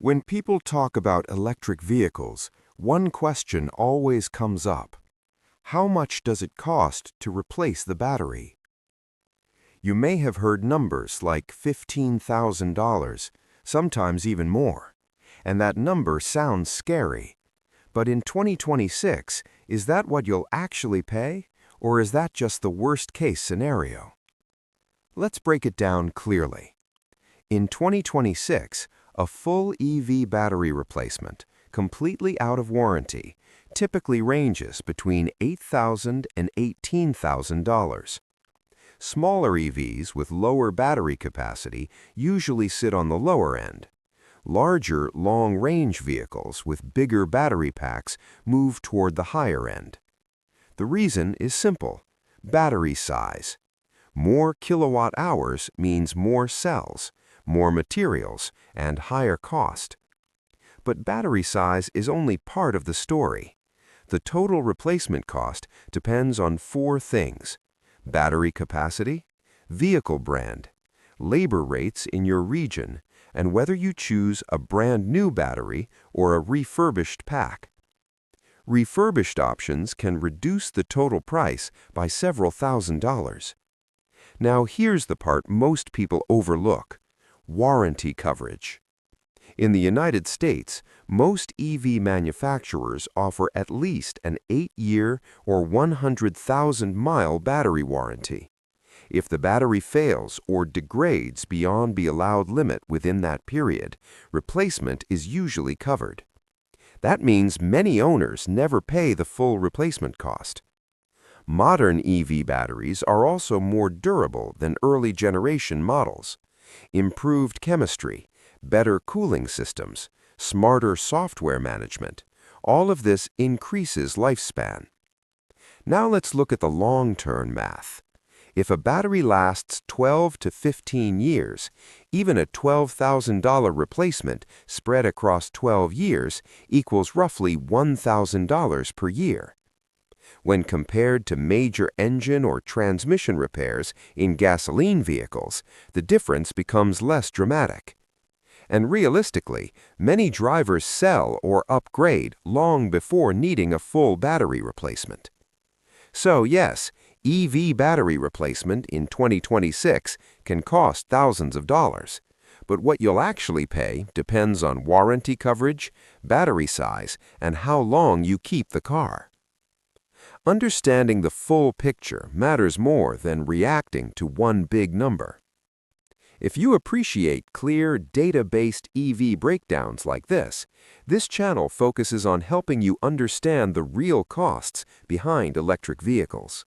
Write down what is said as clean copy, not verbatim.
When people talk about electric vehicles, one question always comes up. How much does it cost to replace the battery? You may have heard numbers like $15,000, sometimes even more, and that number sounds scary. But in 2026, is that what you'll actually pay, or is that just the worst-case scenario? Let's break it down clearly. In 2026, a full EV battery replacement, completely out of warranty, typically ranges between $8,000 and $18,000. Smaller EVs with lower battery capacity usually sit on the lower end. Larger, long-range vehicles with bigger battery packs move toward the higher end. The reason is simple: battery size. More kilowatt hours means more cells, more materials, and higher cost. But battery size is only part of the story. The total replacement cost depends on four things: battery capacity, vehicle brand, labor rates in your region, and whether you choose a brand new battery or a refurbished pack. Refurbished options can reduce the total price by several $1,000s. Now here's the part most people overlook: warranty coverage. In the United States, most EV manufacturers offer at least an 8-year or 100,000-mile battery warranty. If the battery fails or degrades beyond the allowed limit within that period, replacement is usually covered. That means many owners never pay the full replacement cost. Modern EV batteries are also more durable than early generation models. Improved chemistry, better cooling systems, smarter software management, all of this increases lifespan. Now let's look at the long-term math. If a battery lasts 12 to 15 years, even a $12,000 replacement spread across 12 years equals roughly $1,000 per year. When compared to major engine or transmission repairs in gasoline vehicles, the difference becomes less dramatic. And realistically, many drivers sell or upgrade long before needing a full battery replacement. So yes, EV battery replacement in 2026 can cost thousands of dollars, but what you'll actually pay depends on warranty coverage, battery size, and how long you keep the car. Understanding the full picture matters more than reacting to one big number. If you appreciate clear, data-based EV breakdowns like this channel focuses on helping you understand the real costs behind electric vehicles.